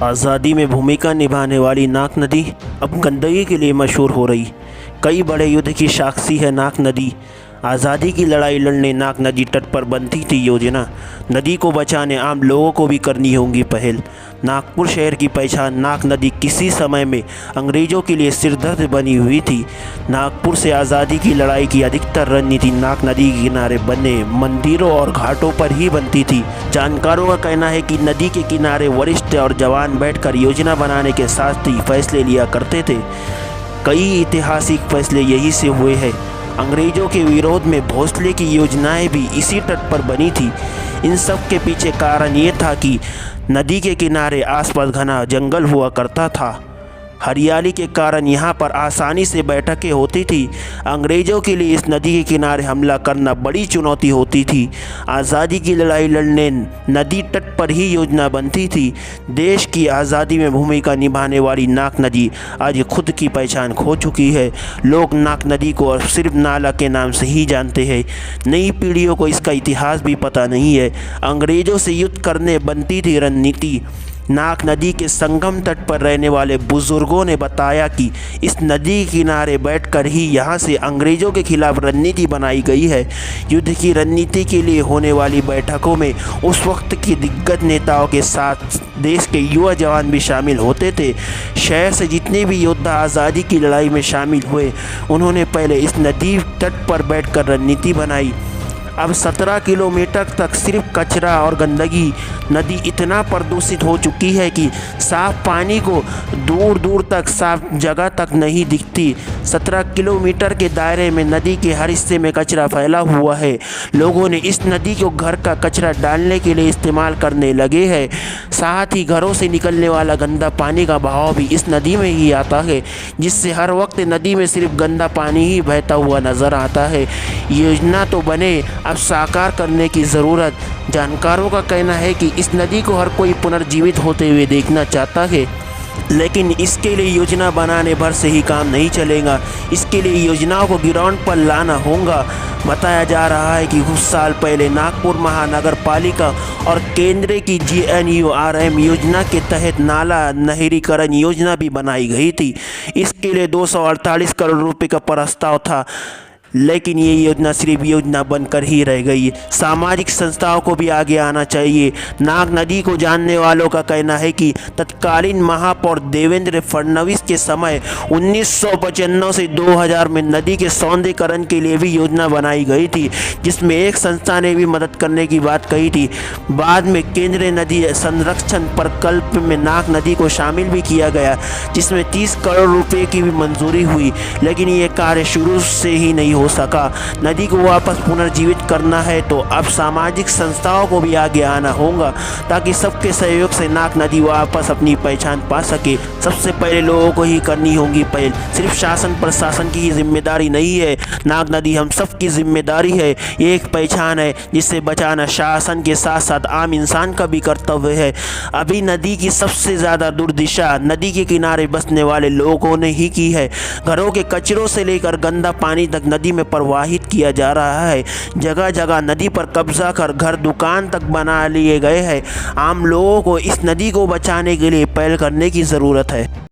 आज़ादी में भूमिका निभाने वाली नाक नदी अब गंदगी के लिए मशहूर हो रही। कई बड़े युद्ध की साक्षी है नाक नदी। आज़ादी की लड़ाई लड़ने नाक नदी तट पर बनती थी योजना। नदी को बचाने आम लोगों को भी करनी होगी पहल। नागपुर शहर की पहचान नाक नदी किसी समय में अंग्रेज़ों के लिए सिरदर्द बनी हुई थी। नागपुर से आज़ादी की लड़ाई की अधिकतर रणनीति नाक नदी के किनारे बने मंदिरों और घाटों पर ही बनती थी। जानकारों का कहना है कि नदी के किनारे वरिष्ठ और जवान बैठकर योजना बनाने के साथ ही फैसले लिया करते थे। कई ऐतिहासिक फैसले यही से हुए हैं। अंग्रेज़ों के विरोध में भोसले की योजनाएं भी इसी तट पर बनी थी। इन सब के पीछे कारण ये था कि नदी के किनारे आसपास घना जंगल हुआ करता था। हरियाली के कारण यहाँ पर आसानी से बैठकें होती थी। अंग्रेज़ों के लिए इस नदी के किनारे हमला करना बड़ी चुनौती होती थी। आज़ादी की लड़ाई लड़ने नदी तट पर ही योजना बनती थी। देश की आज़ादी में भूमिका निभाने वाली नाक नदी आज खुद की पहचान खो चुकी है। लोग नाक नदी को सिर्फ नाला के नाम से ही जानते हैं। नई पीढ़ियों को इसका इतिहास भी पता नहीं है। अंग्रेज़ों से युद्ध करने बनती थी रणनीति। नाक नदी के संगम तट पर रहने वाले बुजुर्गों ने बताया कि इस नदी के किनारे बैठकर ही यहाँ से अंग्रेज़ों के खिलाफ रणनीति बनाई गई है। युद्ध की रणनीति के लिए होने वाली बैठकों में उस वक्त के दिग्गज नेताओं के साथ देश के युवा जवान भी शामिल होते थे। शहर से जितने भी योद्धा आज़ादी की लड़ाई में शामिल हुए, उन्होंने पहले इस नदी तट पर बैठकर रणनीति बनाई। अब 17 किलोमीटर तक सिर्फ कचरा और गंदगी। नदी इतना प्रदूषित हो चुकी है कि साफ पानी को दूर दूर तक साफ जगह तक नहीं दिखती। 17 किलोमीटर के दायरे में नदी के हर हिस्से में कचरा फैला हुआ है। लोगों ने इस नदी को घर का कचरा डालने के लिए इस्तेमाल करने लगे हैं। साथ ही घरों से निकलने वाला गंदा पानी का बहाव भी इस नदी में ही आता है, जिससे हर वक्त नदी में सिर्फ गंदा पानी ही बहता हुआ नज़र आता है। योजना तो बने, अब साकार करने की ज़रूरत। जानकारों का कहना है कि इस नदी को हर कोई पुनर्जीवित होते हुए देखना चाहता है, लेकिन इसके लिए योजना बनाने भर से ही काम नहीं चलेगा। इसके लिए योजनाओं को ग्राउंड पर लाना होगा। बताया जा रहा है कि कुछ साल पहले नागपुर महानगर पालिका और केंद्र की GNURM योजना के तहत नाला नहरीकरण योजना भी बनाई गई थी। इसके लिए 248 करोड़ रुपए का प्रस्ताव था, लेकिन ये योजना सिर्फ योजना बनकर ही रह गई। सामाजिक संस्थाओं को भी आगे आना चाहिए। नाग नदी को जानने वालों का कहना है कि तत्कालीन महापौर देवेंद्र फडणवीस के समय 1995 से 2000 में नदी के सौंदर्यीकरण के लिए भी योजना बनाई गई थी, जिसमें एक संस्था ने भी मदद करने की बात कही थी। बाद में केंद्रीय नदी संरक्षण प्रकल्प में नाग नदी को शामिल भी किया गया, जिसमें 30 करोड़ रुपए की भी मंजूरी हुई, लेकिन ये कार्य शुरू से ही नहीं हो सका। नदी को वापस पुनर्जीवित करना है तो अब सामाजिक संस्थाओं को भी आगे आना होगा, ताकि सबके सहयोग से नाक नदी वापस अपनी पहचान पा सके। सबसे पहले लोगों को ही करनी होगी पहल। सिर्फ शासन प्रशासन की ही जिम्मेदारी नहीं है, नाग नदी हम सब की जिम्मेदारी है। ये एक पहचान है जिसे बचाना शासन के साथ साथ आम इंसान का भी कर्तव्य है। अभी नदी की सबसे ज़्यादा दुर्दशा नदी के किनारे बसने वाले लोगों ने ही की है। घरों के कचरों से लेकर गंदा पानी तक नदी में प्रवाहित किया जा रहा है। जगह जगह नदी पर कब्जा कर घर दुकान तक बना लिए गए हैं। आम लोगों को इस नदी को बचाने के लिए पहल करने की ज़रूरत है।